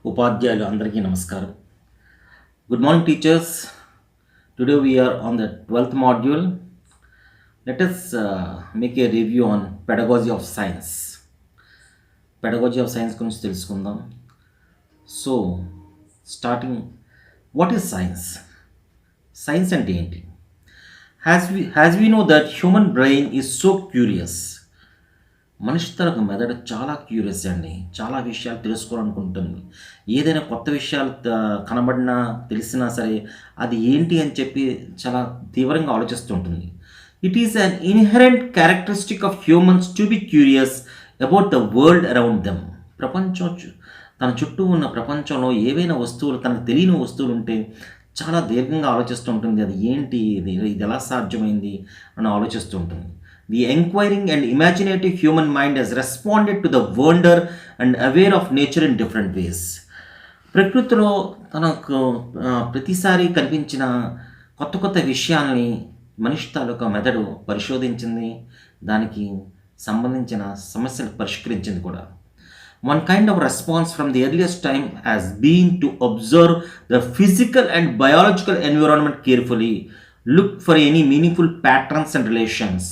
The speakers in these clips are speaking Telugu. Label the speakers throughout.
Speaker 1: ఉపాధ్యాయులు అందరికీ నమస్కారం. Good morning, teachers. Today we are on the 12th module. Let us make a review on pedagogy of science. Pedagogy of science గురించి తెలుసుకుందాం. So starting, what is science? Science అంటే ఏంటి? As we know that human brain is so curious. మనిషి తరకు మెదడు చాలా క్యూరియస్ అండి. చాలా విషయాలు తెలుసుకోవాలనుకుంటుంది. ఏదైనా కొత్త విషయాలు కనబడినా తెలిసినా సరే అది ఏంటి అని చెప్పి చాలా తీవ్రంగా ఆలోచిస్తుంటుంది. It is an inherent characteristic of humans to be curious about the world around them. తన చుట్టూ ఉన్న ప్రపంచంలో ఏవైనా వస్తువులు, తనకు తెలియని వస్తువులు ఉంటే చాలా దీర్ఘంగా ఆలోచిస్తూ ఉంటుంది. అది ఏంటి, ఇది ఎలా సాధ్యమైంది అని ఆలోచిస్తూ ఉంటుంది. The inquiring and imaginative human mind has responded to the wonder and aware of nature in different ways. ప్రకృతిలో తనకు ప్రతిసారి కనిపించిన కొత్త కొత్త విషయాల్ని మనిషి తాలూకా మెదడు పరిశోధించింది, దానికి సంబంధించిన సమస్యలు పరిష్కరించింది కూడా. One kind of response from the earliest time has been to observe the physical and biological environment carefully, look for any meaningful patterns and relations,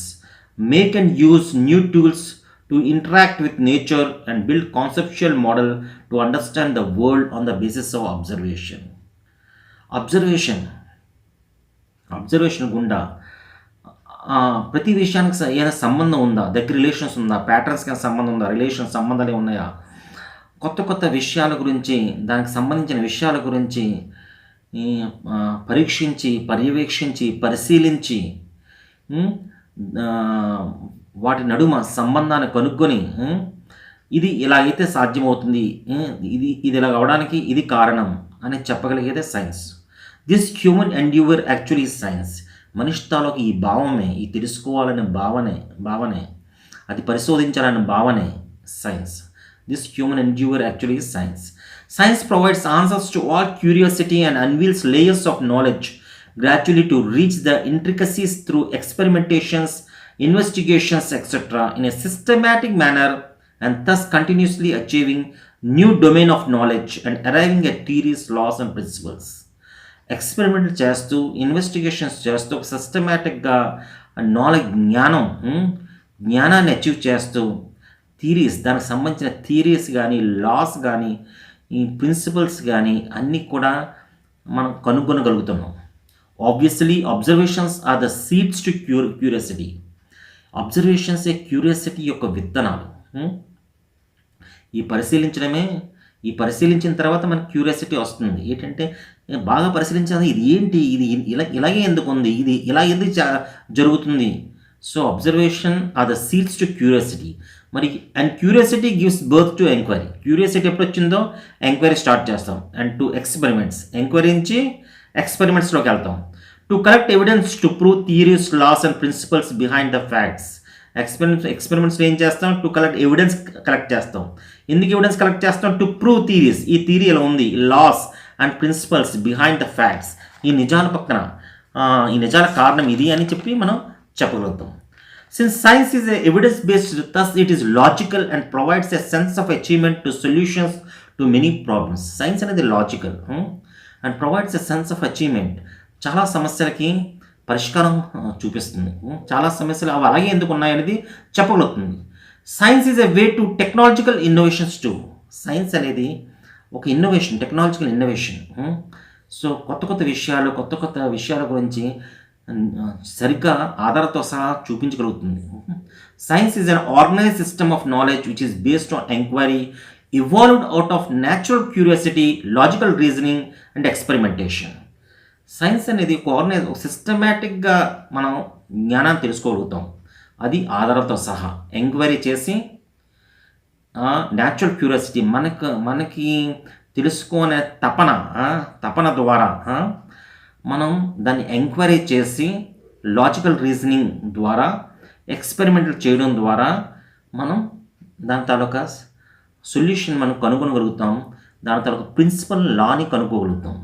Speaker 1: make and use new tools to interact with nature and build conceptual model to understand the world on the basis of observation. Observation గుండా ప్రతి విషయానికి ఏదైనా సంబంధం ఉందా, దగ్గర రిలేషన్స్ ఉందా, ప్యాటర్న్స్కి సంబంధం ఉందా, సంబంధాలు ఉన్నాయా, కొత్త కొత్త విషయాల గురించి, దానికి సంబంధించిన విషయాల గురించి పరీక్షించి, పర్యవేక్షించి, పరిశీలించి వాటి నడుమ సంబంధాన్ని కనుక్కొని ఇది ఇలా అయితే సాధ్యమవుతుంది, ఇది ఇలా అవడానికి ఇది కారణం అని చెప్పగలిగేదే science. This human endeavour actually science. మనిషి తాలూకు ఈ భావమే, ఈ తెలుసుకోవాలనే భావనే, అది పరిశోధించాలనే భావనే science. This human endeavour actually science. Science provides answers to all curiosity and unveils layers of knowledge gradually to reach the intricacies through experimentations, investigations, etc. in a systematic manner, and thus continuously achieving new domain of knowledge and arriving at theories, laws and principles. Experiment చేస్తూ, ఇన్వెస్టిగేషన్స్ చేస్తూ, సిస్టమేటిక్గా జ్ఞానాన్ని అచీవ్ చేస్తూ, థీరీస్, దానికి సంబంధించిన థీరీస్ కానీ, లాస్ కానీ, ఈ ప్రిన్సిపల్స్ కానీ అన్నీ కూడా మనం కనుగొనగలుగుతున్నాం. Obviously observations are the seeds to curiosity. అబ్జర్వేషన్సే క్యూరియాసిటీ యొక్క విత్తనాలు. ఈ పరిశీలించిన తర్వాత మనకు క్యూరియాసిటీ వస్తుంది. ఏంటంటే బాగా పరిశీలించాలి, ఇది ఏంటి, ఇది ఇలాగే ఎందుకు ఉంది, ఇది ఇలా ఎందుకు జరుగుతుంది. So observation are the seeds to curiosity. మరి and curiosity gives birth to enquiry. Curiosity ఎప్పుడు వచ్చిందో ఎంక్వైరీ స్టార్ట్ చేస్తాం. అండ్ టు ఎక్స్పెరిమెంట్స్, ఎంక్వైరీ నుంచి ఎక్స్పెరిమెంట్స్లోకి వెళ్తాం. To collect evidence to prove theories, laws and principles behind the facts. ఎక్స్పెరిమెంట్స్లో ఏం చేస్తాం? టు కలెక్ట్ ఎవిడెన్స్ కలెక్ట్ చేస్తాం. ఎందుకు ఎవిడెన్స్ కలెక్ట్ చేస్తాం? టు ప్రూవ్ థియరీస్, ఈ థియరీ ఎలా ఉంది, laws and principles behind the facts, ఈ నిజాల పక్కన ఈ నిజాల కారణం ఇది అని చెప్పి మనం చెప్పగలుగుతాం. Since science is evidence-based, thus it is logical and provides a sense of achievement to solutions to many problems. Science అనేది logical and provides a sense of achievement. చాలా సమస్యలకి పరిష్కారం చూపిస్తుంది. చాలా సమస్యలు అవి అలాగే ఎందుకు ఉన్నాయనేది చెప్పగలుగుతుంది. Science is a way to technological innovations too. Science అనేది ఒక ఇన్నోవేషన్, టెక్నాలజికల్ ఇన్నోవేషన్. సో కొత్త విషయాల గురించి సరిగ్గా ఆధారాలతో సహా చూపించగలుగుతుంది. Science is an organised system of knowledge which is based on enquiry, evolved out of natural curiosity, logical reasoning and experimentation. Science అనేది ఒక సిస్టమేటిక్గా మనం జ్ఞానాన్ని తెలుసుకోగలుగుతాం, అది ఆధారాలతో సహా ఎంక్వైరీ చేసి, న్యాచురల్ క్యూరియాసిటీ మనకి తెలుసుకునే తపన ద్వారా మనం దాన్ని ఎంక్వైరీ చేసి, లాజికల్ రీజనింగ్ ద్వారా, ఎక్స్పెరిమెంటల్ చేయడం ద్వారా మనం దాని తాలూకా సొల్యూషన్ మనం కనుగొనగలుగుతాం, దాని తాలూకా principal లాని కనుక్కోగలుగుతాం.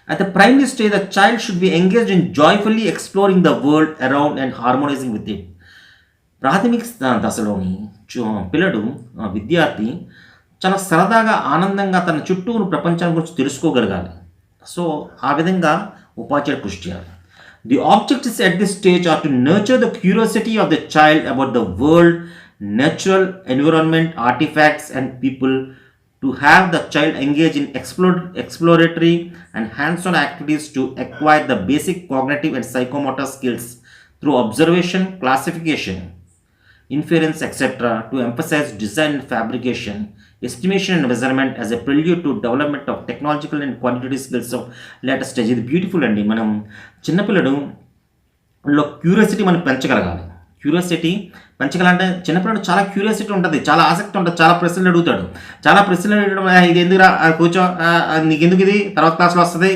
Speaker 1: At the primary stage, the child should be engaged in joyfully exploring the world around and harmonizing with it. ప్రాథమిక దశలోని విద్యార్థి చాలా సరదాగా ఆనందంగా తన చుట్టూ ఉన్న ప్రపంచాన్ని గురించి తెలుసుకోగలగాలి. సో ఆ విధంగా ఉపాధ్యాయుడు కృషి చేయాలి. The objectives at this stage are to nurture the curiosity of the child about the world, natural environment, artifacts and people, to have the child engage in exploratory and hands-on activities to acquire the basic cognitive and psychomotor skills through observation, classification, inference, etc., to emphasize design and fabrication, estimation and measurement as a prelude to development of technological and quantitative skills of later stage. ఇది బ్యూటిఫుల్ అండి. మనం చిన్నపిల్లడు లో క్యూరియాసిటీ మనం పెంచగలగాలి. క్యూరియాసిటీ పెంచగలంటే చిన్నపిల్లడు చాలా క్యూరియాసిటీ ఉంటుంది, చాలా ఆసక్తి ఉంటుంది, చాలా ప్రశ్నలు అడుగుతాడు. చాలా ప్రశ్నలు అడగడం, ఇది ఎందుకురా, కూర్చో, నీకు ఎందుకు, ఇది తర్వాత క్లాస్లో వస్తుంది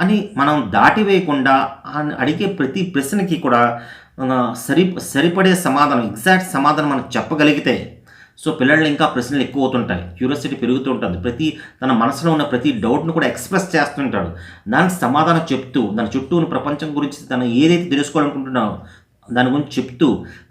Speaker 1: అని మనం దాటి వేయకుండా అడిగే ప్రతి ప్రశ్నకి కూడా సరిపడే సమాధానం, ఎగ్జాక్ట్ సమాధానం మనం చెప్పగలిగితే సో పిల్లలు ఇంకా ప్రశ్నలు ఎక్కువ అవుతుంటాయి, క్యూరియాసిటీ పెరుగుతూ ఉంటుంది. తన మనసులో ఉన్న ప్రతి డౌట్ను కూడా ఎక్స్ప్రెస్ చేస్తుంటాడు. దానికి సమాధానం చెప్తూ, దాని చుట్టూ ఉన్న ప్రపంచం గురించి తను ఏదైతే తెలుసుకోవాలనుకుంటున్నామో దాని గురించి చెప్తూ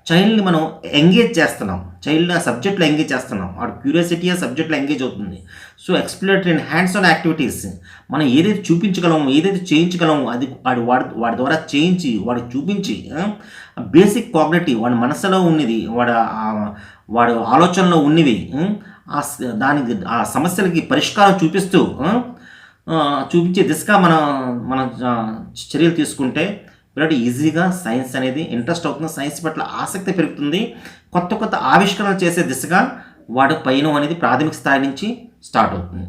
Speaker 1: చైల్డ్ని మనం ఎంగేజ్ చేస్తున్నాం, చైల్డ్ని ఆ సబ్జెక్ట్లో ఎంగేజ్ చేస్తున్నాం. వాడు క్యూరియాసిటీ ఆ సబ్జెక్ట్లో ఎంగేజ్ అవుతుంది. So exploratory and hands on activities, మనం ఏదైతే చూపించగలము, ఏదైతే చేయించగలము అది వాడి ద్వారా చేయించి, వాడికి చూపించి, బేసిక్ కాగ్నిటివ్, వాడి మనసులో ఉన్నది, వాడు ఆలోచనలో ఉన్నవి, దానికి ఆ సమస్యలకి పరిష్కారం చూపించే దిశగా మన చర్యలు తీసుకుంటే పిల్లలు ఈజీగా సైన్స్ అనేది ఇంట్రెస్ట్ అవుతుంది, సైన్స్ పట్ల ఆసక్తి పెరుగుతుంది, కొత్త కొత్త ఆవిష్కరణలు చేసే దిశగా వాడు పయనం అనేది ప్రాథమిక స్థాయి నుంచి స్టార్ట్ అవుతుంది.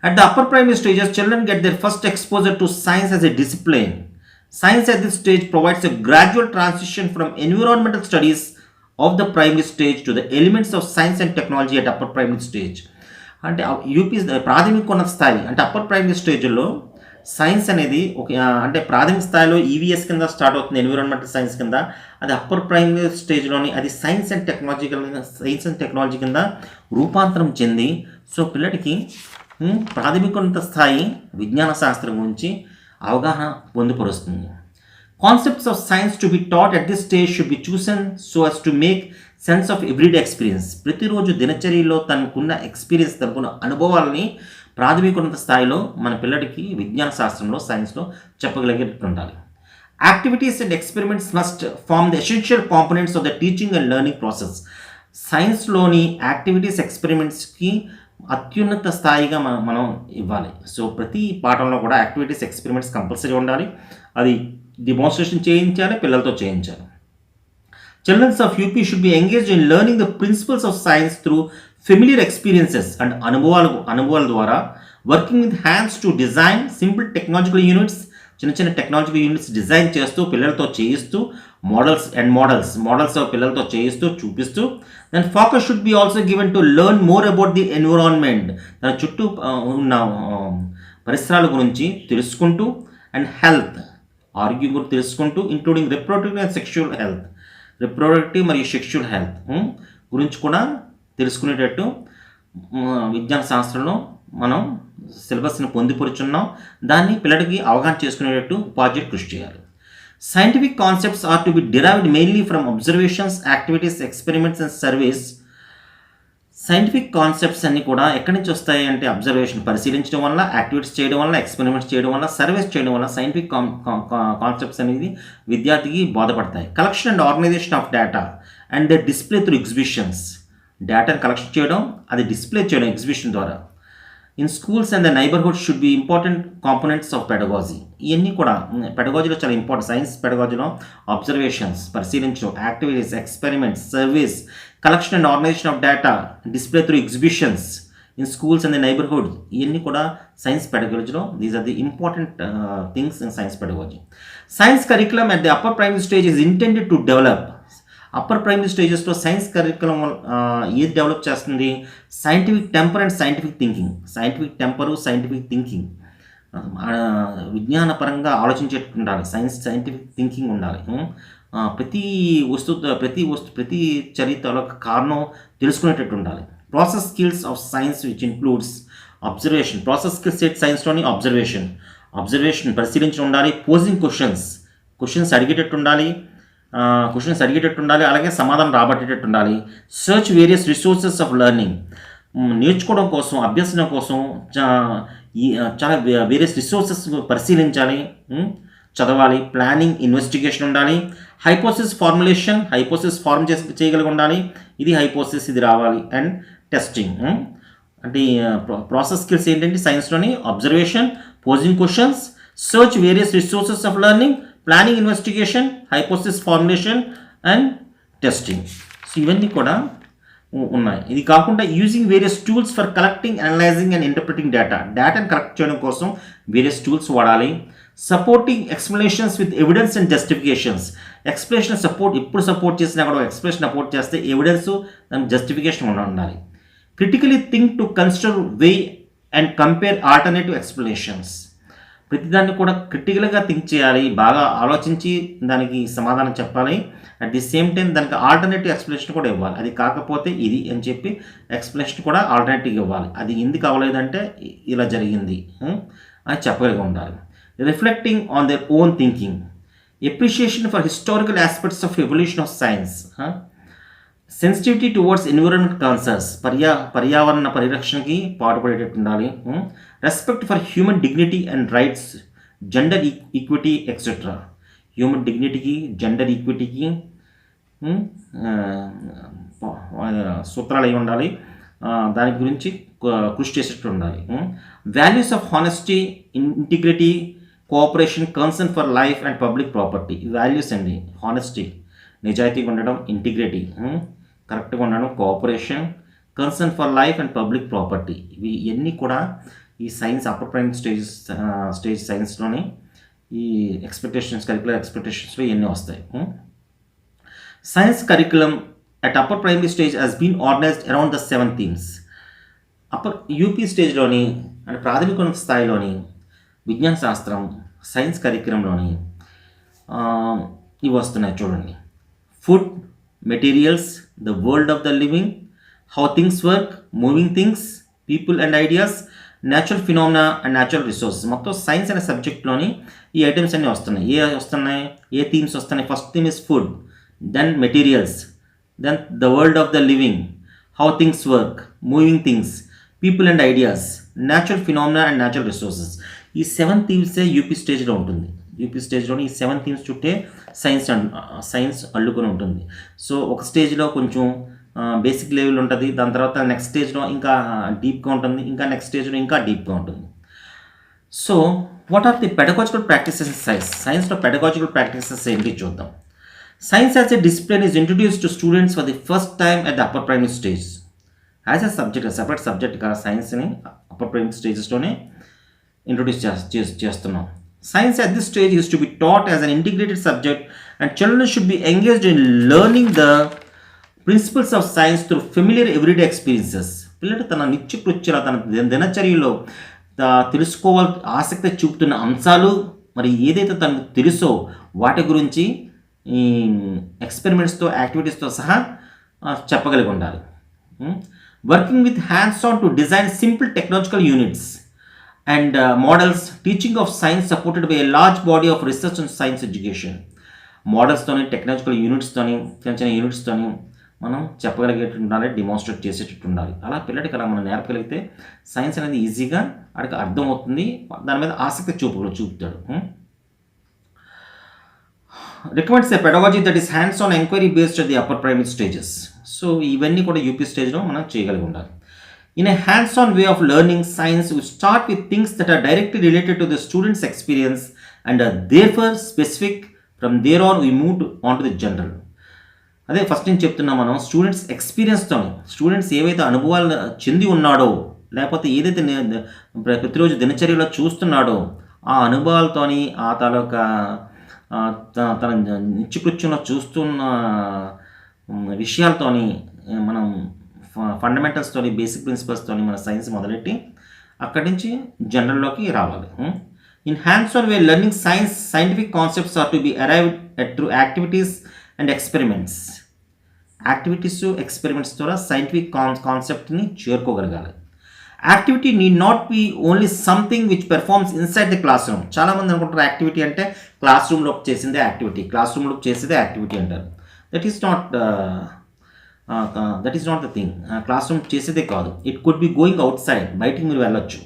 Speaker 1: At the upper primary stages children get their first exposure to science as a discipline. Science at this stage provides a gradual transition from environmental studies of the primary stage to the elements of science and technology at upper primary stage. అంటే యూపీ ప్రాథమికోన్నత స్థాయి అంటే అప్పర్ ప్రైమరీ స్టేజ్లో సైన్స్ అనేది అంటే ప్రాథమిక స్థాయిలో ఈవీఎస్ కింద స్టార్ట్ అవుతుంది, ఎన్విరాన్మెంటల్ సైన్స్ కింద. అది అప్పర్ ప్రైమరీ స్టేజ్లోని అది సైన్స్ అండ్ టెక్నాలజీ కింద రూపాంతరం చెంది సో పిల్లడికి ప్రాథమికోన్నత స్థాయి విజ్ఞాన శాస్త్రం గురించి అవగాహన పొందుపరుస్తుంది. Concepts of science to be taught at this stage should be chosen so as to make sense of everyday experience. ప్రతిరోజు దినచర్యలో తనకున్న ఎక్స్పీరియన్స్, తనకున్న అనుభవాలని ప్రాథమికోన్నత స్థాయిలో మన పిల్లడికి విజ్ఞాన శాస్త్రంలో, సైన్స్లో చెప్పగలిగేటట్టు ఉండాలి. Activities and experiments must form the essential components of the teaching and learning process. సైన్స్లోని యాక్టివిటీస్, ఎక్స్పెరిమెంట్స్కి అత్యున్నత స్థాయిగా మనం ఇవ్వాలి. సో ప్రతి పాఠంలో కూడా యాక్టివిటీస్, ఎక్స్పెరిమెంట్స్ కంపల్సరీ ఉండాలి. అది డెమోన్స్ట్రేషన్ చేయించాలి, పిల్లలతో చేయించాలి. Children of UP should be engaged in learning the principles of science through familiar experiences and అనుభవాల ద్వారా working with hands to design simple technological units. చిన్న టెక్నాలజికల్ యూనిట్స్ డిజైన్ చేస్తూ పిల్లలతో చేయిస్తూ మోడల్స్ పిల్లలతో చేయిస్తూ చూపిస్తూ. Then focus should be also given to learn more about the environment. తన చుట్టూ ఉన్న పరిసరాల గురించి తెలుసుకుంటూ అండ్ హెల్త్ ఆరోగ్యం గురించి తెలుసుకుంటూ including reproductive and sexual health, reproductive మరియు సెక్షువల్ హెల్త్ గురించి కూడా తెలుసుకునేటట్టు విజ్ఞాన శాస్త్రంలో మనం సిలబస్ని పొందుపరుచున్నాం. దాన్ని పిల్లడికి అవగాహన చేసుకునేటట్టు ఉపాధ్యాయుడు కృషి చేయాలి. Scientific concepts are to be derived mainly from observations, activities, experiments and surveys. Scientific concepts అన్నీ కూడా ఎక్కడి నుంచి వస్తాయి అంటే అబ్జర్వేషన్ పరిశీలించడం వల్ల, యాక్టివిటీస్ చేయడం వల్ల, ఎక్స్పెరిమెంట్స్ చేయడం వల్ల, సర్వేస్ చేయడం వల్ల సైంటిఫిక్ కాన్సెప్ట్స్ అనేది విద్యార్థికి బోధపడతాయి. Collection and organisation of data and the display through exhibitions. డేటాను కలెక్షన్ చేయడం, అది డిస్ప్లే చేయడం ఎగ్జిబిషన్ ద్వారా. In schools and the neighbourhood should be important components of pedagogy. ఇవన్నీ కూడా పెడగాజీలో చాలా ఇంపార్టెంట్. సైన్స్ పెడగాజీలో అబ్జర్వేషన్స్ పరిశీలించడం, activities, experiments, surveys, collection and organisation of data, display through exhibitions in schools and the neighbourhood, ఇవన్నీ కూడా సైన్స్ పెడగాజీలో these are the important things in science pedagogy. Science curriculum at the upper primary stage is intended to develop. Upper primary స్టేజెస్లో సైన్స్ కరికులం ఏది డెవలప్ చేస్తుంది? Scientific temper and scientific thinking. Scientific temper, scientific thinking, విజ్ఞానపరంగా ఆలోచించేట్టు ఉండాలి. సైంటిఫిక్ థింకింగ్ ఉండాలి. ప్రతి చరిత్రలో కారణం తెలుసుకునేటట్టు ఉండాలి. Process skills of science which includes observation. Process skills set సైన్స్లోని అబ్జర్వేషన్ పరిశీలించి ఉండాలి. పోజింగ్ క్వశ్చన్స్ అడిగేటట్టు ఉండాలి, అలాగే సమాధానం రాబట్టేటట్టు ఉండాలి. Search various resources of learning. నేర్చుకోవడం కోసం, అభ్యసనం కోసం చాలా వేరియస్ రిసోర్సెస్ పరిశీలించాలి, చదవాలి, ప్లానింగ్, ఇన్వెస్టిగేషన్ ఉండాలి, హైపోసిస్ ఫార్ములేషన్, హైపోసిస్ ఫార్మ్ చేయగలిగి ఉండాలి, ఇది హైపోసిస్, ఇది రావాలి, అండ్ టెస్టింగ్. అంటే ప్రాసెస్ స్కిల్స్ ఏంటంటే సైన్స్లోని observation, posing questions, search various resources of learning, planning, investigation, hypothesis formulation and testing. So ఇవన్నీ కూడా ఉన్నాయి. ఇది కాకుండా using various tools for collecting, analysing and interpreting డేటాను కలెక్ట్ చేయడం కోసం వేరియస్ టూల్స్ వాడాలి. Supporting explanations with evidence and justifications. Explanation ఎప్పుడు సపోర్ట్ చేసినా కూడా ఎక్స్ప్లెనేషన్ సపోర్ట్ చేస్తే ఎవిడెన్స్ దానికి జస్టిఫికేషన్ ఉండాలి. Critically think to consider, way and compare alternative explanations. ప్రతిదాన్ని కూడా క్రిటికల్గా థింక్ చేయాలి, బాగా ఆలోచించి దానికి సమాధానం చెప్పాలి. అట్ ది సేమ్ టైం దానికి ఆల్టర్నేటివ్ ఎక్స్ప్లెనేషన్ కూడా ఇవ్వాలి. అది కాకపోతే ఇది అని చెప్పి ఎక్స్ప్లెనేషన్ కూడా ఆల్టర్నేటివ్ ఇవ్వాలి. అది ఎందుకు అవ్వలేదంటే ఇలా జరిగింది అని చెప్పగలిగి ఉండాలి. Reflecting on their own thinking. Appreciation for historical aspects of evolution of science. Sensitivity towards environment concerns. పర్యావరణ పరిరక్షణకి పాటుపడేటట్టు ఉండాలి. Respect for human dignity and rights, gender equity etcetera. Human డిగ్నిటీకి, జెండర్ ఈక్విటీకి సూత్రాలు అయి ఉండాలి, దాని గురించి కృషి చేసేట్టు ఉండాలి. Values of honesty, integrity, cooperation, concern for life and public property. Values అండి, హానెస్టీ, నిజాయితీగా ఉండడం, ఇంటిగ్రిటీ, కరెక్ట్గా ఉండడం, cooperation, concern for life and public property. ఇవి ఇవన్నీ కూడా ఈ సైన్స్ అప్పర్ ప్రైమరీ స్టేజ్ సైన్స్లోని ఈ కరికులర్ ఎక్స్పెక్టేషన్స్లో ఇవన్నీ వస్తాయి. Science curriculum at upper primary stage has been organised around the 7 themes. UP స్టేజ్లోని అంటే ప్రాథమిక స్థాయిలోని విజ్ఞాన శాస్త్రం సైన్స్ కరికులంలోని ఇవి వస్తున్నాయి చూడండి. Food, materials, the world of the living, how things work, moving things, people and ideas, natural phenomena and natural resources. మొత్తం సైన్స్ అనే సబ్జెక్ట్లోని ఈ ఐటమ్స్ అన్నీ వస్తున్నాయి. ఏ థీమ్స్ వస్తున్నాయి? First theme is food, then materials, then the world of the living, how things work, moving things, people and ideas, natural phenomena and natural resources. ఈ 7 themes యూపీ స్టేజ్లో ఉంటుంది. యూపీ స్టేజ్లోని ఈ 7 themes చుట్టే సైన్స్ అల్లుకొని ఉంటుంది. సో ఒక స్టేజ్లో కొంచెం బేసిక్ లెవెల్ ఉంటుంది, దాని తర్వాత నెక్స్ట్ స్టేజ్లో ఇంకా డీప్గా ఉంటుంది, ఇంకా నెక్స్ట్ స్టేజ్లో ఇంకా డీప్గా ఉంటుంది. So what are the pedagogical practices in science? సైన్స్లో పెడగాజికల్ ప్రాక్టీసెస్ ఏంటి చూద్దాం. Science as a discipline is introduced to students for the first time at the upper primary stage. As a subject, separate subject కాదు, సైన్స్ని అప్పర్ ప్రైమరీ స్టేజెస్లోనే ఇంట్రొడ్యూస్ చేస్తున్నాం. Science at this stage is to be taught as an integrated subject, and children should be engaged in learning the principles of science through familiar everyday experiences. పిల్లలు తన నిత్యకృత్యాల, తన దినచర్యలో తెలుసుకోవాలి ఆసక్తి చూపుతున్న అంశాలు, మరి ఏదైతే తనకు తెలుసో వాటి గురించి ఈ ఎక్స్పెరిమెంట్స్తో, యాక్టివిటీస్తో సహా చెప్పగలిగి ఉండాలి. Working with hands on to design simple technological units and models, teaching of science supported by a large body of research on science education. మోడల్స్తోని, టెక్నాలజికల్ యూనిట్స్తోని, చిన్న యూనిట్స్తోని మనం చెప్పగలిగేటట్టు ఉండాలి, డిమాన్స్ట్రేట్ చేసేటట్టు ఉండాలి. అలా పిల్లడికి అలా మనం నేర్పగలిగితే సైన్స్ అనేది ఈజీగా వాడికి అర్థమవుతుంది, దాని మీద ఆసక్తి చూపుతాడు. Recommends a pedagogy that is hands on enquiry based at the upper primary stages. So ఇవన్నీ కూడా యూపీ స్టేజ్లో మనం చేయగలిగి ఉండాలి. In a hands-on way of learning science, we start with things that are directly related to the student's experience and are therefore specific. From there on, we move on to the general. అదే ఫస్ట్ నేను చెప్తున్నా, మనం స్టూడెంట్స్ ఎక్స్పీరియన్స్తో, స్టూడెంట్స్ ఏవైతే అనుభవాలు చెంది ఉన్నాడో, లేకపోతే ఏదైతే ప్రతిరోజు దినచర్యలో చూస్తున్నాడో ఆ అనుభవాలతోని, ఆ తన నిత్యకృత్యంలో చూస్తున్న విషయాలతోని మనం ఫండమెంటల్స్తోని, బేసిక్ ప్రిన్సిపల్స్తోని మన సైన్స్ మొదలెట్టి అక్కడి నుంచి జనరల్లోకి రావాలి. In hands on way learning scientific concepts are to be arrived at through activities and experiments. Activities, experiments ద్వారా సైంటిఫిక్ కాన్సెప్ట్ని చేరుకోగలగాలి. Activity need not be only something which performs inside the classroom. చాలామంది అనుకుంటారు యాక్టివిటీ అంటే క్లాస్ రూమ్లో చేసిందే యాక్టివిటీ, క్లాస్ రూమ్లో చేసేదే యాక్టివిటీ అంటారు. That is not that is not the thing. Class room చేసేదే కాదు, it could be going out side, బయటికి మీరు వెళ్ళొచ్చు,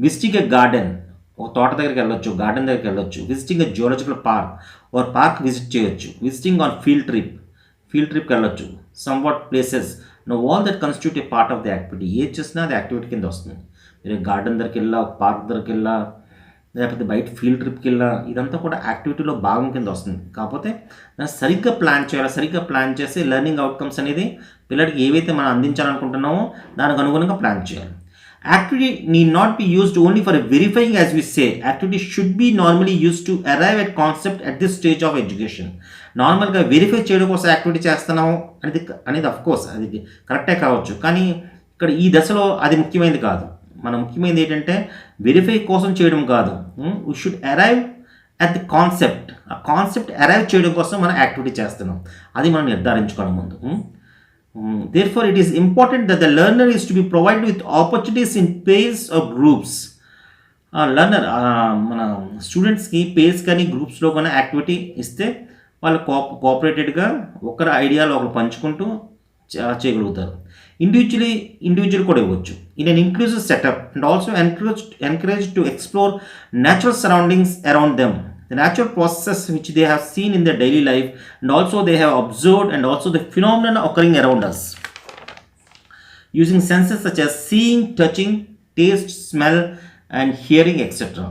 Speaker 1: విజిటింగ్ ఎ గార్డెన్, ఒక తోట దగ్గరికి వెళ్ళొచ్చు, గార్డెన్ దగ్గరికి వెళ్ళొచ్చు, visiting a geological park or park visit చేయొచ్చు, విజిటింగ్ ఆన్ ఫీల్డ్ ట్రిప్కి వెళ్ళొచ్చు, some what places. No all that constitute a part of the activity. ఏది చేసినా అది యాక్టివిటీ కింద వస్తుంది. మీరు గార్డెన్ దగ్గరికి వెళ్ళా, ఒక పార్క్ దగ్గరికి వెళ్ళా, లేకపోతే బయట ఫీల్డ్ ట్రిప్కి వెళ్ళా, ఇదంతా కూడా యాక్టివిటీలో భాగం కింద వస్తుంది. కాకపోతే దాన్ని సరిగ్గా ప్లాన్ చేయాలి. సరిగ్గా ప్లాన్ చేసి లెర్నింగ్ అవుట్కమ్స్ అనేది పిల్లడికి ఏవైతే మనం అందించాలనుకుంటున్నామో దానికి అనుగుణంగా ప్లాన్ చేయాలి. Activity need not be used only for verifying, as we say. Activity should be normally used to arrive at concept at this stage of education. నార్మల్గా వెరిఫై చేయడం కోసం యాక్టివిటీ చేస్తున్నాము అనేది అఫ్ కోర్స్ అది కరెక్టే కావచ్చు, కానీ ఇక్కడ ఈ దశలో అది ముఖ్యమైనది కాదు. మన ముఖ్యమైనది ఏంటంటే వెరిఫై కోసం చేయడం కాదు. We should arrive at the concept. ఆ కాన్సెప్ట్ అరైవ్ చేయడం కోసం మనం యాక్టివిటీ చేస్తున్నాం, అది మనం నిర్ధారించుకోవడం ముందు. Therefore, it is important that the learner is to be provided with opportunities in pairs or groups. Learner మన స్టూడెంట్స్కి పేర్స్ కానీ గ్రూప్స్లో కానీ యాక్టివిటీ ఇస్తే వాళ్ళు కోఆపరేటెడ్గా ఒకరి ఐడియాలు ఒకరు పంచుకుంటూ చేయగలుగుతారు. ఇండివిజువల్ కూడా ఇవ్వచ్చు. In an inclusive setup and also encouraged to explore natural surroundings around them, the natural process which they have seen in their daily life, and also they have observed, and also the phenomena occurring around us, using senses such as seeing, touching, taste, smell and hearing, etc.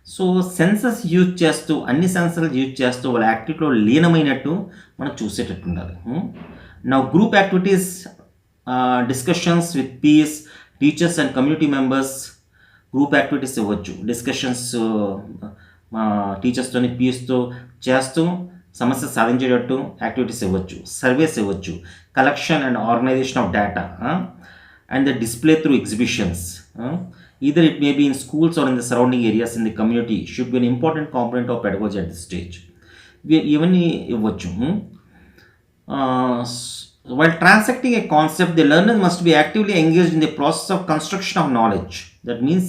Speaker 1: So senses use చేస్తూ, అన్ని సెన్సెస్ యూజ్ చేస్తూ వాళ్ళ యాక్టివిటీలో లీనమైనట్టు మనం చూసేటట్టు ఉండాలి. నా group activities, discussions with peers, teachers and community members, group activities ఇవ్వచ్చు. డిస్కషన్స్ టీచర్స్తో పీఎస్తో చేస్తూ సమస్య సాధించేటట్టు యాక్టివిటీస్ ఇవ్వచ్చు. సర్వేస్ ఇవ్వచ్చు. Collection and organisation of data and the display through exhibitions, either it may be in schools or in the surrounding areas in the community, should be an important component of pedagogy at this stage. ఇవన్నీ ఇవ్వచ్చు. While transacting a concept, the learner must be actively engaged in the process of construction of knowledge. That means,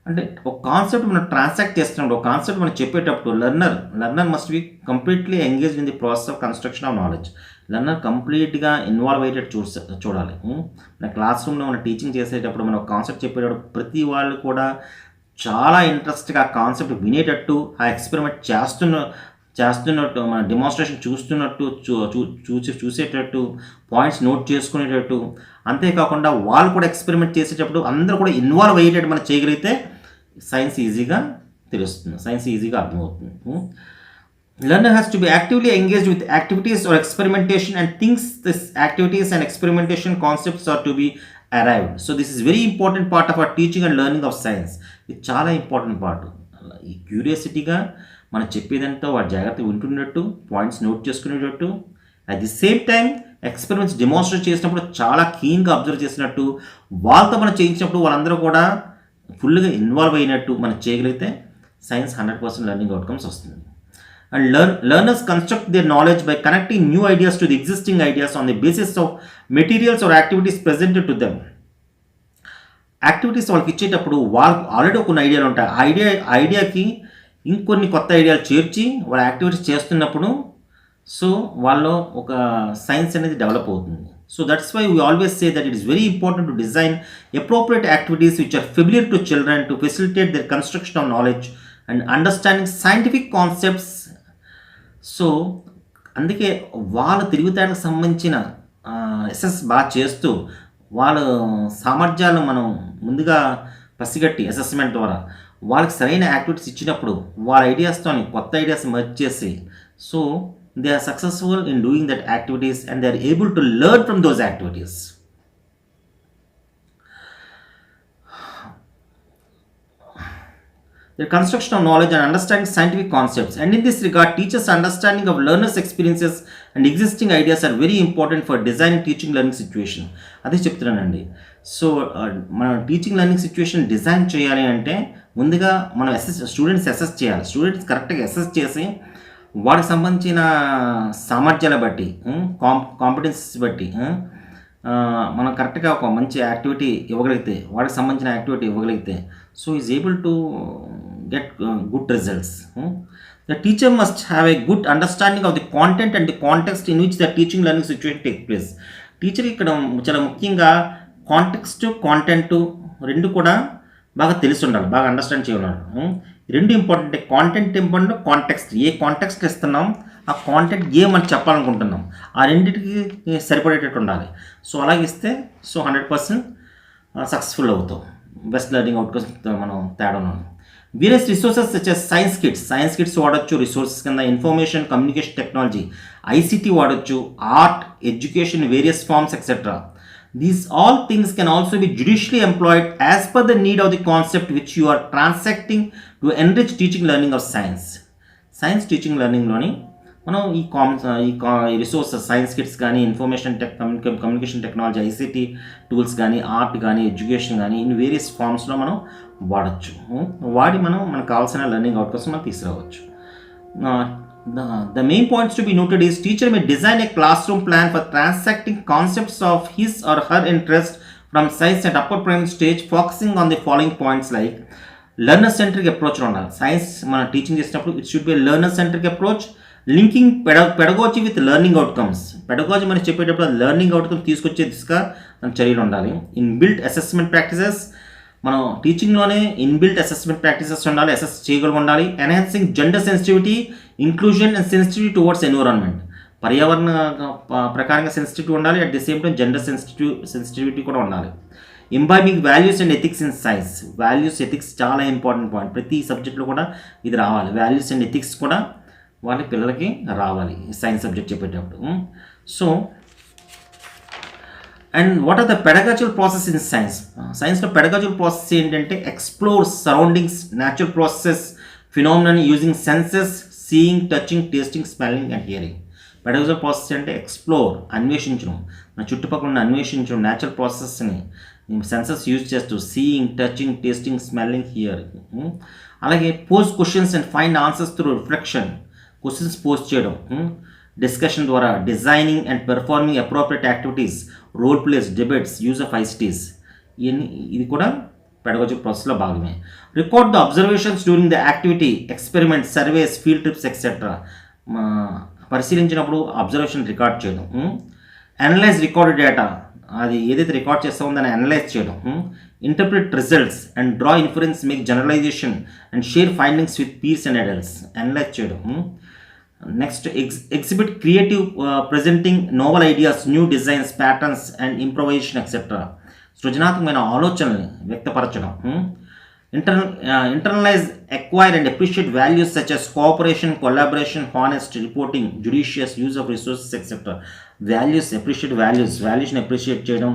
Speaker 1: అంటే ఒక కాన్సెప్ట్ మనం ట్రాన్సాక్ట్ చేస్తున్నప్పుడు, ఒక కాన్సెప్ట్ మనం చెప్పేటప్పుడు learner must be completely engage in the process of construction of knowledge. Learner కంప్లీట్గా ఇన్వాల్వ్ అయ్యేటట్టు చూడాలి. మన క్లాస్ రూమ్లో మనం టీచింగ్ చేసేటప్పుడు, మనం ఒక కాన్సెప్ట్ చెప్పేటప్పుడు ప్రతి వాళ్ళు కూడా చాలా ఇంట్రెస్ట్గా ఆ కాన్సెప్ట్ వినేటట్టు, ఆ ఎక్స్పెరిమెంట్ చేస్తున్నట్టు, మన డెమాన్స్ట్రేషన్ చూస్తున్నట్టు చూసేటట్టు, పాయింట్స్ నోట్ చేసుకునేటట్టు, అంతేకాకుండా వాళ్ళు కూడా ఎక్స్పెరిమెంట్ చేసేటప్పుడు అందరూ కూడా ఇన్వాల్వ్ అయ్యేటట్టు మనం చేయగలిగితే సైన్స్ ఈజీగా తెలుస్తుంది, సైన్స్ ఈజీగా అర్థమవుతుంది. Learner has to be actively engaged with activities or experimentation and thinks this activities and experimentation concepts are to be arrived. So this is very important part of our teaching and learning of science. ఇది చాలా ఇంపార్టెంట్ పార్ట్. ఈ క్యూరియాసిటీగా మనం చెప్పేదంతా వాడు జాగ్రత్తగా వింటున్నట్టు, పాయింట్స్ నోట్ చేసుకునేటట్టు, at the same time experiments demonstrate చేసినప్పుడు చాలా కీన్గా అబ్జర్వ్ చేసినట్టు, వాళ్ళతో మనం చేయించినప్పుడు వాళ్ళందరూ కూడా ఫుల్గా ఇన్వాల్వ్ అయినట్టు మనం చేయగలిగితే సైన్స్ 100% లెర్నింగ్ అవుట్కమ్స్ వస్తుంది. And learners construct their knowledge by connecting new ideas to the existing ideas on the basis of materials or activities presented to them. Activities వాళ్ళకి ఇచ్చేటప్పుడు వాళ్ళకు ఆల్రెడీ కొన్ని ఐడియాలు ఉంటాయి. ఐడియాకి ఇంకొన్ని కొత్త ఐడియాలు చేర్చి వాళ్ళ యాక్టివిటీస్ చేస్తున్నప్పుడు సో వాళ్ళు ఒక సైన్స్ అనేది డెవలప్ అవుతుంది. So that's why we always say that it is very important to design appropriate activities which are familiar to children to facilitate their construction of knowledge and understanding scientific concepts. So అందుకే వాళ్ళ తిరుగుతానికి సంబంధించిన ఎస్ఎస్ బాగా చేస్తూ వాళ్ళ సామర్థ్యాలు మనం ముందుగా పసిగట్టి అసెస్మెంట్ ద్వారా వాళ్ళకి సరైన యాక్టివిటీస్ ఇచ్చినప్పుడు వాళ్ళ ఐడియాస్తో కొత్త ఐడియాస్ మర్జ్ చేసి so they are successful in doing that activities and they are able to learn from those activities. The construction of knowledge and understanding scientific concepts, and in this regard teachers' understanding of learners' experiences and existing ideas are very important for designing teaching learning situation. అదే చెప్తున్నానండి. సో మన టీచింగ్ లెర్నింగ్ సిచ్యువేషన్ డిజైన్ చేయాలి అంటే ముందుగా మనం స్టూడెంట్స్ అసెస్ చేయాలి. స్టూడెంట్స్ కరెక్ట్గా అసెస్ చేసి వాడికి సంబంధించిన సామర్థ్యాల బట్టి, కాంపిటెన్సీస్ బట్టి మనం కరెక్ట్గా ఒక మంచి యాక్టివిటీ ఇవ్వగలిగితే, వాడికి సంబంధించిన యాక్టివిటీ ఇవ్వగలిగితే so is able to get good results. The teacher must have a good understanding of the content and the context in which the teaching learning situation takes place. Teacher ఇక్కడ చాలా ముఖ్యంగా కాంటెక్స్ట్ కాంటెంట్ రెండు కూడా బాగా తెలిసి ఉండాలి, బాగా అండర్స్టాండ్ చేయాలి. రెండు ఇంపార్టెంట్. Content important, context. ఏ కాంటెక్స్ట్ ఇస్తున్నాం, ఆ కాంటెంట్ ఏమని చెప్పాలనుకుంటున్నాం, ఆ రెండింటికి సరిపడేటట్టు ఉండాలి. సో అలాగే ఇస్తే 100% సక్సెస్ఫుల్ అవుతాం. బెస్ట్ లెర్నింగ్ అవుట్కమ్స్ మనం తేడా ఉన్నాం. Various resources such as science kits వాడచ్చు రిసోర్సెస్ కింద. ఇన్ఫర్మేషన్ కమ్యూనికేషన్ టెక్నాలజీ, ఐసిటీ వాడచ్చు, art, education, various forms etcetera. These all things can also be judiciously employed as per the need of the concept which you are transacting to enrich teaching learning of science. Science teaching లెర్నింగ్లోని మనం ఈ రిసోర్సెస్ సైన్స్ కిట్స్ కానీ, information communication technology, ICT tools కానీ, ఆర్ట్ కానీ, ఎడ్యుకేషన్ కానీ ఇన్ వేరియస్ ఫార్మ్స్లో మనం వాడచ్చు. వాడి మనకు కావాల్సిన లెర్నింగ్ అవుట్కమ్స్ మనం తీసుకురావచ్చు. The main points to be noted is teacher may design a classroom plan for transacting concepts of his or her interest from science at upper primary stage, focusing on the following points like learner centric approach ఉండాలి. సైన్స్ మనం టీచింగ్ చేసినప్పుడు it should be a learner centric approach, linking pedagogy with learning outcomes. Pedagogy మనం చెప్పేటప్పుడు లెర్నింగ్ అవుట్కమ్స్ తీసుకొచ్చే దిశగా మన చర్యలు ఉండాలి. ఇన్బిల్ట్ అసెస్మెంట్ ప్రాక్టీసెస్, మనం టీచింగ్లోనే ఇన్బిల్ట్ అసెస్మెంట్ ప్రాక్టీసెస్ ఉండాలి, అసెస్ చేయగలిగి ఉండాలి. Enhancing gender sensitivity, inclusion and sensitivity towards environment. పర్యావరణ ప్రకారంగా సెన్సిటివిటీ ఉండాలి, at the same time gender sensitivity కూడా ఉండాలి. Imbibing values and ethics in science. Values, ethics చాలా ఇంపార్టెంట్ పాయింట్. ప్రతి సబ్జెక్ట్లో కూడా ఇది రావాలి. వాల్యూస్ అండ్ ఎథిక్స్ కూడా వాళ్ళ పిల్లలకి రావాలి సైన్స్ సబ్జెక్ట్ చెప్పేటప్పుడు. So and what are the pedagogical process in science. సైన్స్లో పెడగాజికల్ ప్రాసెస్ ఏంటంటే explore surroundings, natural processes, phenomenon using senses, seeing, touching, tasting, smelling and hearing. Pedagogical process అంటే ఎక్స్ప్లోర్, అన్వేషించడం, మన చుట్టుపక్కల అన్వేషించడం, న్యాచురల్ ప్రాసెస్ని సెన్సెస్ యూజ్ చేస్తూ seeing, touching, tasting, smelling, hearing. అలాగే pose questions and find answers through reflection. Questions post చేయడం, డిస్కషన్ ద్వారా, designing and performing appropriate activities, role plays, debates, use of ICTs, ఇది కూడా పెడగాజికల్ ప్రాసెస్లో భాగమే. Record the observations during the activity, experiment, surveys, field trips etcetera. పరిశీలించినప్పుడు అబ్జర్వేషన్ రికార్డ్ చేయడం. అనలైజ్ రికార్డ్ డేటా, అది ఏదైతే రికార్డ్ చేస్తామో దాన్ని అనలైజ్ చేయడం. Interpret results and draw inference, make generalisation and share findings with peers and adults. Analyse చేయడం. Next exhibit creative presenting novel ideas, new designs, patterns and improvisation etcetera. సృజనాత్మకమైన ఆలోచనల్ని వ్యక్తపరచడం. Internalise, acquire and appreciate values such as cooperation, collaboration, honest, reporting, judicious, use of resources etcetera. Values, appreciate వాల్యూస్ని అప్రిషియేట్ చేయడం,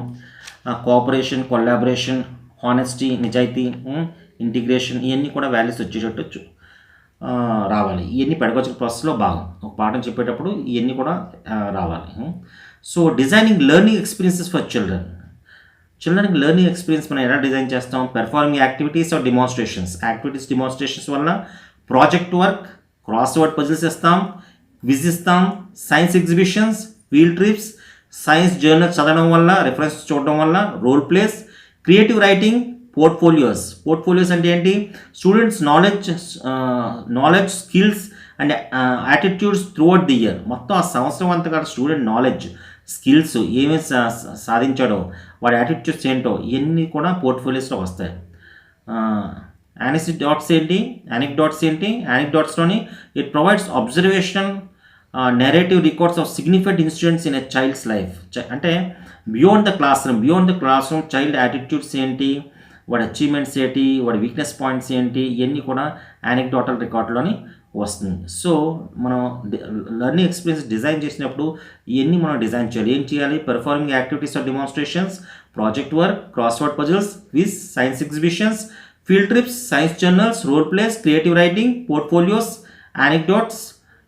Speaker 1: కోఆపరేషన్, కొలాబరేషన్, హానెస్టీ, నిజాయితీ, ఇంటిగ్రేషన్, ఇవన్నీ కూడా వాల్యూస్ వచ్చేటట్టు రావాలి. ఇవన్నీ పెడగాజికల్ ప్రాసెస్లో భాగం. ఒక పాఠం చెప్పేటప్పుడు ఇవన్నీ కూడా రావాలి. So designing learning experiences for చిల్డ్రన్కి లెర్నింగ్ ఎక్స్పీరియన్స్ మనం ఎలా డిజైన్ చేస్తాం? పెర్ఫార్మింగ్ యాక్టివిటీస్ ఆర్ డిమాన్స్ట్రేషన్స్ వల్ల project work, crossword puzzles ఇస్తాం, క్విజ్ ఇస్తాం, science exhibitions, field trips, science journal చదవడం వల్ల, రెఫరెన్స్ చూడడం వల్ల, role plays, creative writing, portfolios అంటే ఏంటి? Students knowledge, skills and attitudes throughout the year. మొత్తం ఆ సంవత్సరం అంతగా స్టూడెంట్ నాలెడ్జ్, స్కిల్స్ ఏమేమి సాధించాడో, వాడి యాటిట్యూడ్స్ ఏంటో ఇవన్నీ కూడా పోర్ట్ఫోలియోస్లో వస్తాయి. యానిక్డాట్స్ ఏంటి? యానిక్డాట్స్లోని it provides observation, narrative records of significant incidents in a child's life. అంటే beyond the classroom child attitudes ఏంటి, వాడి అచీవ్మెంట్స్ ఏంటి, వాడి వీక్నెస్ పాయింట్స్ ఏంటి, ఇవన్నీ కూడా యానిక్డాటల్ రికార్డులోని వస్తుంది. సో మనం లెర్నింగ్ ఎక్స్పీరియన్స్ డిజైన్ చేసినప్పుడు ఇవన్నీ మనం డిజైన్ చేయాలి. ఏం చేయాలి? Performing activities or demonstrations, project work, crossword puzzles, quiz, science exhibitions, field trips, science journals, role plays, creative writing, portfolios, anecdotes,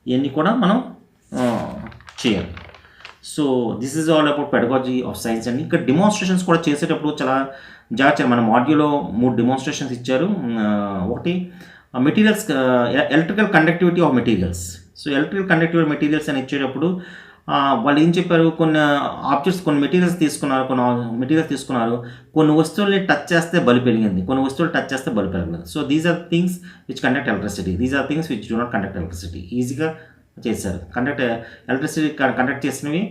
Speaker 1: ఇవన్నీ కూడా మనం చేయాలి. So this is all about pedagogy of science అండి. ఇక్కడ డిమాన్స్ట్రేషన్స్ కూడా చేసేటప్పుడు చాలా జాగ్రత్త. మన మాడ్యూల్లో 3 డిమాన్స్ట్రేషన్స్ ఇచ్చారు. ఒకటి materials, electrical conductivity of materials. So electrical conductivity materials అని ఇచ్చేటప్పుడు వాళ్ళు ఏం చెప్పారు, కొన్ని ఆబ్జెక్ట్స్, కొన్ని మెటీరియల్స్ తీసుకున్నారు, కొన్ని వస్తువుల్ని టచ్ చేస్తే బల్బ్ వెలిగింది, కొన్ని వస్తువులు టచ్ చేస్తే బల్బ్ వెలగలేదు. So these are things which conduct electricity, these are things which do not conduct electricity. ఈజీగా చేశారు. ఎలక్ట్రిసిటీ కండక్ట్ చేసినవి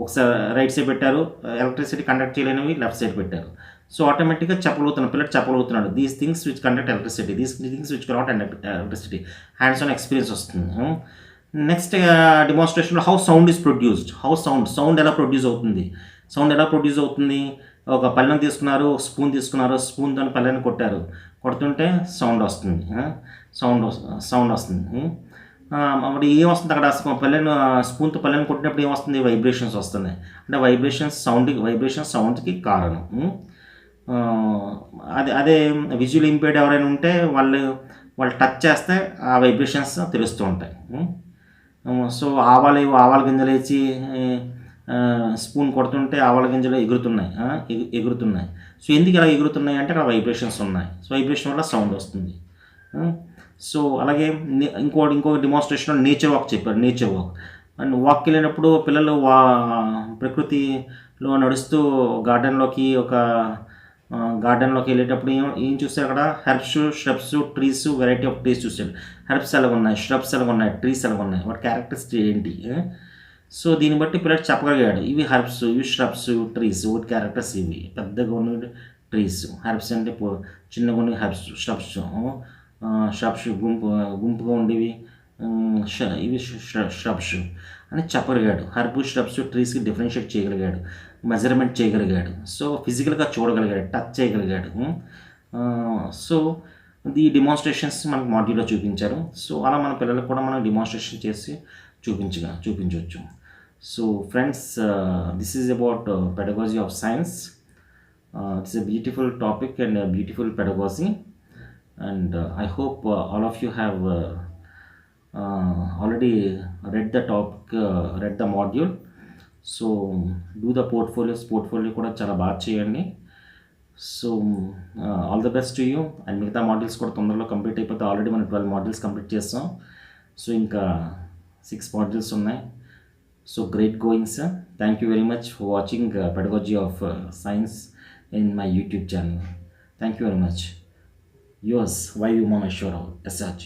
Speaker 1: ఒకసారి రైట్ సైడ్ పెట్టారు, ఎలక్ట్రిసిటీ కండక్ట్ చేయలేనివి లెఫ్ట్ సైడ్ పెట్టారు. సో ఆటోమేటిక్గా పిల్లలు చెప్పగలుగుతున్నాడు, these things which conduct electricity, these things which cannot conduct electricity. Hands on experience వస్తుంది. నెక్స్ట్ డిమాన్స్ట్రేషన్లో how sound is produced. Sound ఎలా ప్రొడ్యూస్ అవుతుంది. ఒక పళ్ళెం తీసుకున్నారు, స్పూన్తో పళ్ళెని కొడుతుంటే సౌండ్ వస్తుంది. సౌండ్ వస్తుంది. మరి ఏమొస్తుంది అక్కడ, స్పూన్తో పళ్ళెని కొట్టినప్పుడు ఏమొస్తుంది, వైబ్రేషన్స్ వస్తున్నాయి. అంటే వైబ్రేషన్స్ సౌండ్కి కారణం. అదే విజువల్ ఇంపేర్డ్ ఎవరైనా ఉంటే వాళ్ళు టచ్ చేస్తే ఆ వైబ్రేషన్స్ తెలుస్తూ ఉంటాయి. సో ఆవాల గింజలు వేసి స్పూన్ కొడుతుంటే ఆవాల గింజలు ఎగురుతున్నాయి. సో ఎందుకు ఇలా ఎగురుతున్నాయి అంటే అక్కడ వైబ్రేషన్స్ ఉన్నాయి. సో వైబ్రేషన్ వల్ల సౌండ్ వస్తుంది. సో అలాగే ఇంకొక డిమాన్స్ట్రేషన్లో నేచర్ వాక్ చెప్పారు. అండ్ వాక్కి వెళ్ళినప్పుడు పిల్లలు ప్రకృతిలో నడుస్తూ గార్డెన్లోకి వెళ్ళేటప్పుడు ఏం చూస్తారు, అక్కడ herbs, shrubs, trees, variety of trees చూసాడు. హెర్బ్స్ ఎలా ఉన్నాయి, shrubs ఎలా ఉన్నాయి, ట్రీస్ ఎలా ఉన్నాయి, వాటి క్యారెక్టరిస్టిక్స్ ఏంటి. సో దీన్ని బట్టి పిల్లలు చెప్పగలిగాడు, ఇవి హెర్బ్స్, ఇవి shrubs, ట్రీస్, వాటి క్యారెక్టర్స్ ఇవి. పెద్దగా ఉన్న ట్రీస్, హెర్బ్స్ అంటే చిన్నగా ఉన్న హెర్బ్స్, shrubs గుంపుగా ఉండేవి, ఇవి shrubs అని చెప్పగలిగాడు. హెర్బ్, shrubs, ట్రీస్కి డిఫరెన్షియేట్ చేయగలిగాడు, మెజర్మెంట్ చేయగలిగాడు. సో ఫిజికల్గా చూడగలిగాడు, టచ్ చేయగలిగాడు. సో ఈ డిమాన్స్ట్రేషన్స్ మనకు మాడ్యూల్లో చూపించారు. సో అలా మన పిల్లలకు కూడా మనం డిమాన్స్ట్రేషన్ చేసి చూపించవచ్చు. So friends, this is about pedagogy of science. It's a beautiful topic and beautiful pedagogy. And I hope all of you have already read the topic, read the module. So do the portfolio కూడా చాలా బాగా చేయండి. So all the best to you. And మిగతా మాడ్యూల్స్ కూడా తొందరలో కంప్లీట్ అయిపోతే, ఆల్రెడీ మనం 12 మాడ్యూల్స్ కంప్లీట్ చేస్తాం. సో ఇంకా 6 మాడ్యూల్స్ ఉన్నాయి. So great going sir. Thank you very much for watching pedagogy of science in my YouTube channel. Thank you very much. Yours, Y.V.Uma, Maheswar, SRG.